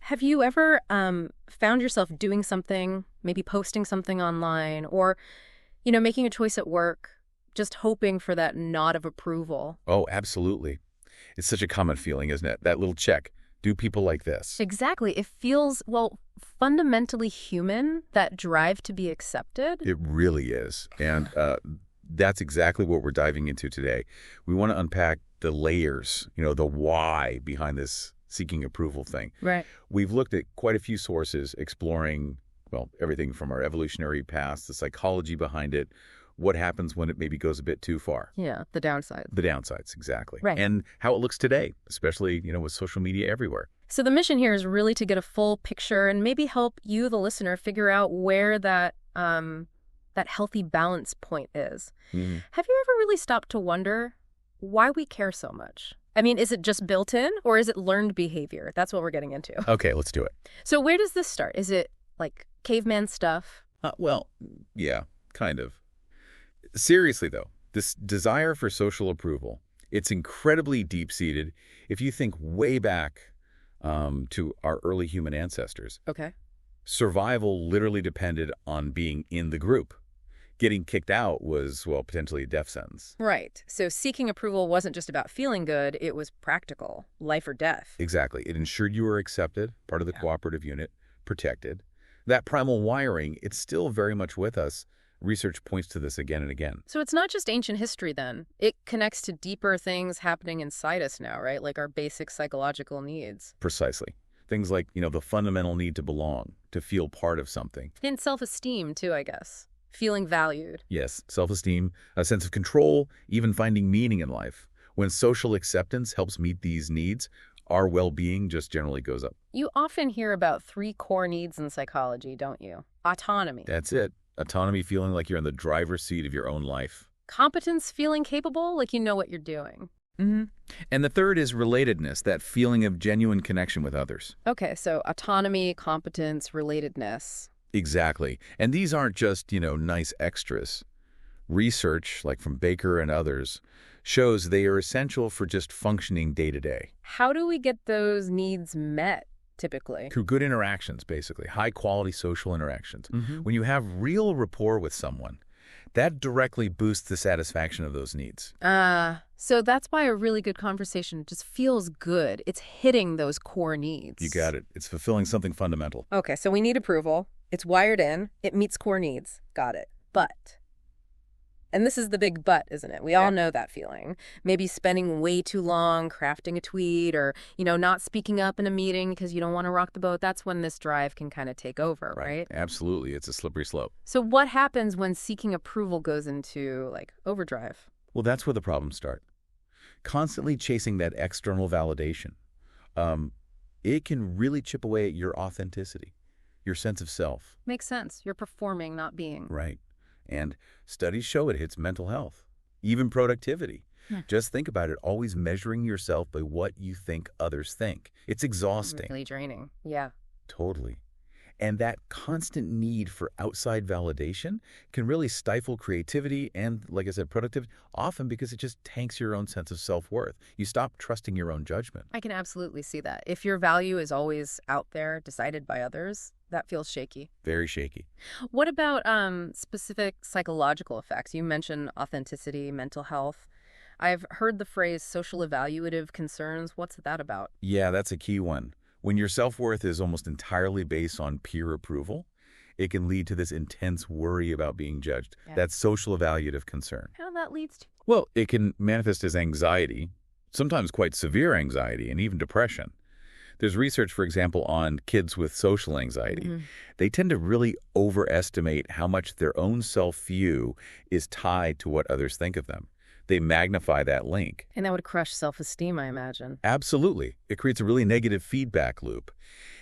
Have you ever found yourself doing something, maybe posting something online, or, making a choice at work, just hoping for that nod of approval? Oh, absolutely. It's such a common feeling, isn't it? That little check. Do people like this? Exactly. It feels, well, fundamentally human, that drive to be accepted. It really is. And that's exactly what we're diving into today. We want to unpack the layers, the why behind this seeking approval thing. Right. We've looked at quite a few sources exploring, well, everything from our evolutionary past, the psychology behind it, what happens when it maybe goes a bit too far. Yeah, the downside. The downsides, exactly. Right. And how it looks today, especially, with social media everywhere. So the mission here is really to get a full picture and maybe help you, the listener, figure out where that healthy balance point is. Mhm. Have you ever really stopped to wonder why we care so much? I mean, is it just built in or is it learned behavior? That's what we're getting into. Okay, let's do it. So where does this start? Is it like caveman stuff? Well, yeah, kind of. Seriously, though, this desire for social approval, it's incredibly deep-seated if you think way back to our early human ancestors. Okay. Survival literally depended on being in the group. Getting kicked out was, well, potentially a death sentence. Right. So seeking approval wasn't just about feeling good. It was practical, life or death. Exactly. It ensured you were accepted, part of the cooperative unit, protected. That primal wiring, it's still very much with us. Research points to this again and again. So it's not just ancient history then. It connects to deeper things happening inside us now, right? Like our basic psychological needs. Precisely. Things like, the fundamental need to belong, to feel part of something. And self-esteem too, I guess. Feeling valued. Yes, self-esteem, a sense of control, even finding meaning in life. When social acceptance helps meet these needs, our well-being just generally goes up. You often hear about 3 core needs in psychology, don't you? Autonomy. That's it. Autonomy, feeling like you're in the driver's seat of your own life. Competence, feeling capable, like you know what you're doing. Mm-hmm. And the third is relatedness, that feeling of genuine connection with others. Okay, so autonomy, competence, relatedness. Exactly. And these aren't just, nice extras. Research, like from Baker and others, shows they are essential for just functioning day to day. How do we get those needs met, typically? Through good interactions, basically, high-quality social interactions. When you have real rapport with someone, that directly boosts the satisfaction of those needs. So that's why a really good conversation just feels good. It's hitting those core needs. You got it. It's fulfilling something fundamental. Okay, so we need approval. It's wired in. It meets core needs. Got it. But, and this is the big but, isn't it? We all know that feeling. Maybe spending way too long crafting a tweet or, not speaking up in a meeting because you don't want to rock the boat. That's when this drive can kind of take over, right? Absolutely. It's a slippery slope. So what happens when seeking approval goes into, overdrive? Well, that's where the problems start. Constantly chasing that external validation. It can really chip away at your authenticity, your sense of self. Makes sense. You're performing, not being. Right. And studies show it hits mental health, even productivity. Just think about it, always measuring yourself by what you think others think. It's exhausting. Really draining. Yeah. Totally. And that constant need for outside validation can really stifle creativity and, like I said, productivity, often because it just tanks your own sense of self-worth. You stop trusting your own judgment. I can absolutely see that. If your value is always out there, decided by others, that feels shaky. Very shaky. What about specific psychological effects? You mentioned authenticity, mental health. I've heard the phrase social evaluative concerns. What's that about? Yeah, that's a key one. When your self-worth is almost entirely based on peer approval, it can lead to this intense worry about being judged. Yeah. That's social evaluative concern. How that leads to? Well, it can manifest as anxiety, sometimes quite severe anxiety, and even depression. There's research, for example, on kids with social anxiety. They tend to really overestimate how much their own self-view is tied to what others think of them. They magnify that link. And that would crush self-esteem, I imagine. Absolutely. It creates a really negative feedback loop.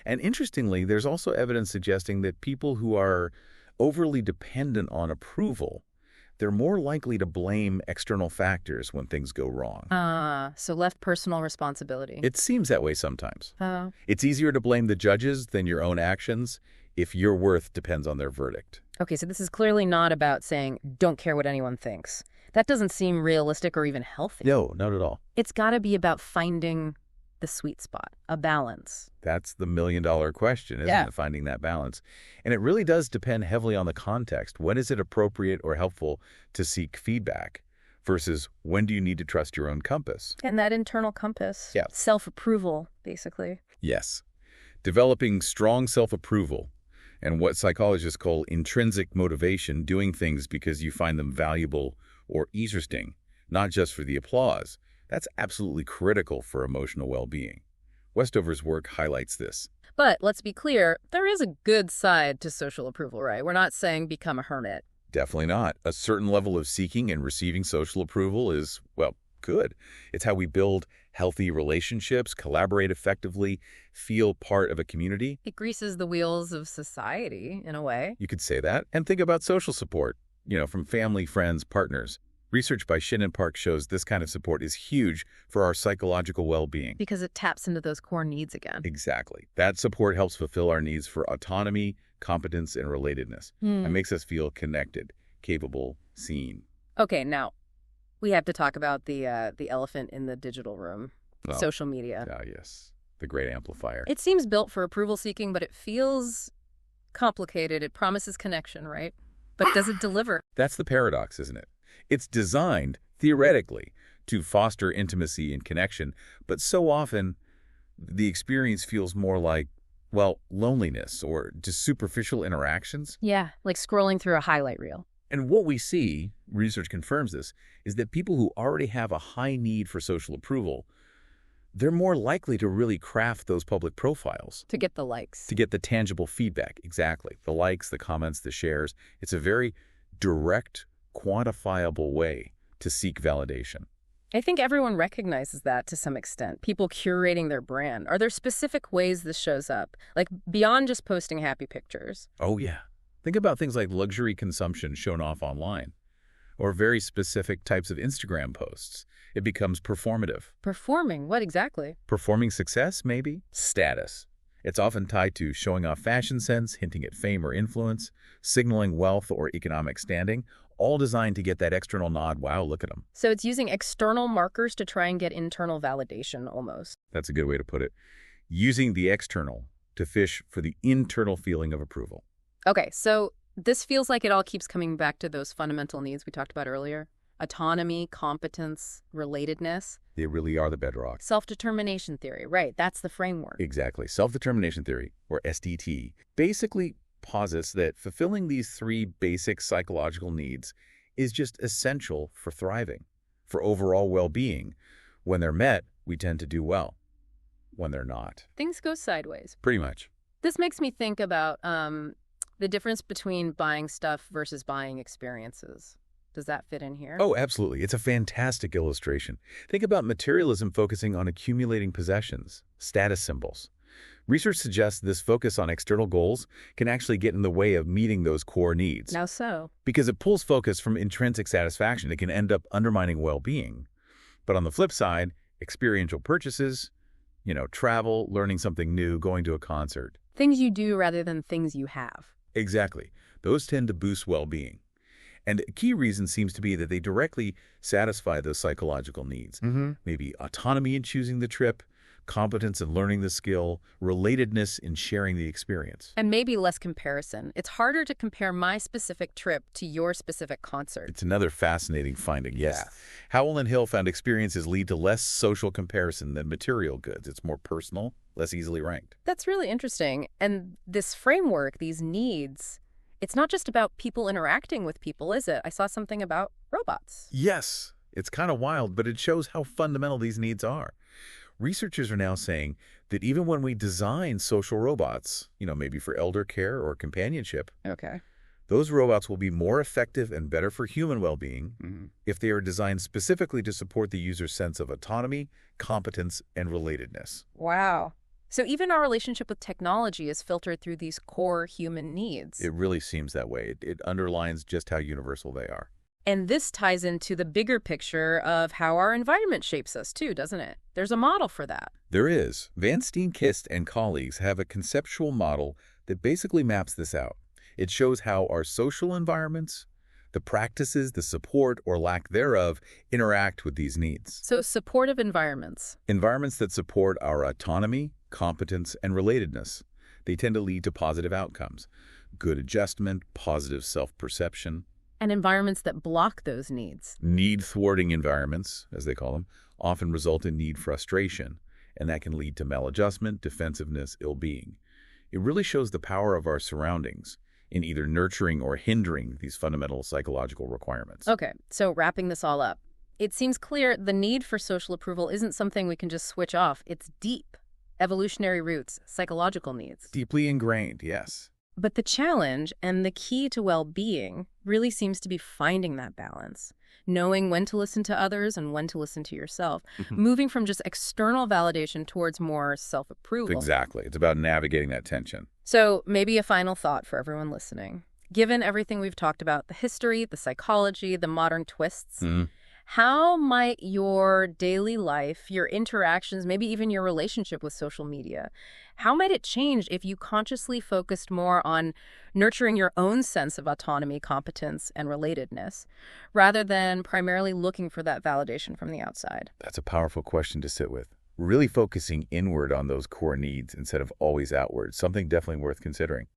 And interestingly, there's also evidence suggesting that people who are overly dependent on approval, they're more likely to blame external factors when things go wrong. So left personal responsibility. It seems that way sometimes. It's easier to blame the judges than your own actions if your worth depends on their verdict. Okay, so this is clearly not about saying, don't care what anyone thinks. That doesn't seem realistic or even healthy. No, not at all. It's got to be about finding the sweet spot, a balance? That's the million-dollar question, isn't it? Finding that balance. And it really does depend heavily on the context. When is it appropriate or helpful to seek feedback versus when do you need to trust your own compass? And that internal compass, Yeah. self-approval, basically. Yes. Developing strong self-approval and what psychologists call intrinsic motivation, doing things because you find them valuable or interesting, not just for the applause. That's absolutely critical for emotional well-being. Westover's work highlights this. But let's be clear, there is a good side to social approval, right? We're not saying become a hermit. Definitely not. A certain level of seeking and receiving social approval is, well, good. It's how we build healthy relationships, collaborate effectively, feel part of a community. It greases the wheels of society, in a way. You could say that. And think about social support, from family, friends, partners. Research by Shin and Park shows this kind of support is huge for our psychological well-being. Because it taps into those core needs again. Exactly. That support helps fulfill our needs for autonomy, competence, and relatedness. It makes us feel connected, capable, seen. Okay, now, we have to talk about the elephant in the digital room, social media. Ah, yes. The great amplifier. It seems built for approval seeking, but it feels complicated. It promises connection, right? But does it deliver? That's the paradox, isn't it? It's designed, theoretically, to foster intimacy and connection, but so often the experience feels more like, well, loneliness or just superficial interactions. Yeah, like scrolling through a highlight reel. And what we see, research confirms this, is that people who already have a high need for social approval, they're more likely to really craft those public profiles. To get the likes. To get the tangible feedback, exactly. The likes, the comments, the shares. It's a very direct, quantifiable way to seek validation. I think everyone recognizes that to some extent. People curating their brand. Are there specific ways this shows up? Like beyond just posting happy pictures? Oh, yeah. Think about things like luxury consumption shown off online, or very specific types of Instagram posts. It becomes performative. Performing? What exactly? Performing success, maybe? Status. It's often tied to showing off fashion sense, hinting at fame or influence, signaling wealth or economic standing, all designed to get that external nod, wow, look at them. So it's using external markers to try and get internal validation, almost. That's a good way to put it. Using the external to fish for the internal feeling of approval. Okay, so this feels like it all keeps coming back to those fundamental needs we talked about earlier. Autonomy, competence, relatedness. They really are the bedrock. Self-determination theory, right, that's the framework. Exactly. Self-determination theory, or SDT, basically posits that fulfilling these three basic psychological needs is just essential for thriving, for overall well-being. When they're met, we tend to do well. When they're not, things go sideways. Pretty much. This makes me think about the difference between buying stuff versus buying experiences. Does that fit in here? Oh, absolutely. It's a fantastic illustration. Think about materialism focusing on accumulating possessions, status symbols. Research suggests this focus on external goals can actually get in the way of meeting those core needs. How so? Because it pulls focus from intrinsic satisfaction. It can end up undermining well-being. But on the flip side, experiential purchases, travel, learning something new, going to a concert. Things you do rather than things you have. Exactly. Those tend to boost well-being. And a key reason seems to be that they directly satisfy those psychological needs. Maybe autonomy in choosing the trip, competence in learning the skill, relatedness in sharing the experience. And maybe less comparison. It's harder to compare my specific trip to your specific concert. It's another fascinating finding, yes. Yeah. Howell and Hill found experiences lead to less social comparison than material goods. It's more personal, less easily ranked. That's really interesting. And this framework, these needs, it's not just about people interacting with people, is it? I saw something about robots. Yes. It's kind of wild, but it shows how fundamental these needs are. Researchers are now saying that even when we design social robots, maybe for elder care or companionship, okay, those robots will be more effective and better for human well-being if they are designed specifically to support the user's sense of autonomy, competence, and relatedness. Wow. So even our relationship with technology is filtered through these core human needs. It really seems that way. It underlines just how universal they are. And this ties into the bigger picture of how our environment shapes us too, doesn't it? There's a model for that. There is. Van Steenkist and colleagues have a conceptual model that basically maps this out. It shows how our social environments, The practices, the support, or lack thereof interact with these needs. So supportive environments. Environments that support our autonomy, competence, and relatedness. They tend to lead to positive outcomes. Good adjustment, positive self-perception. And environments that block those needs. Need-thwarting environments, as they call them, often result in need frustration, and that can lead to maladjustment, defensiveness, ill-being. It really shows the power of our surroundings in either nurturing or hindering these fundamental psychological requirements. Okay, so wrapping this all up, it seems clear the need for social approval isn't something we can just switch off. It's deep. Evolutionary roots, psychological needs. Deeply ingrained, yes. But the challenge and the key to well-being really seems to be finding that balance, knowing when to listen to others and when to listen to yourself, moving from just external validation towards more self-approval. Exactly. It's about navigating that tension. So maybe a final thought for everyone listening. Given everything we've talked about, the history, the psychology, the modern twists, how might your daily life, your interactions, maybe even your relationship with social media, how might it change if you consciously focused more on nurturing your own sense of autonomy, competence, and relatedness, rather than primarily looking for that validation from the outside? That's a powerful question to sit with. Really focusing inward on those core needs instead of always outward, something definitely worth considering.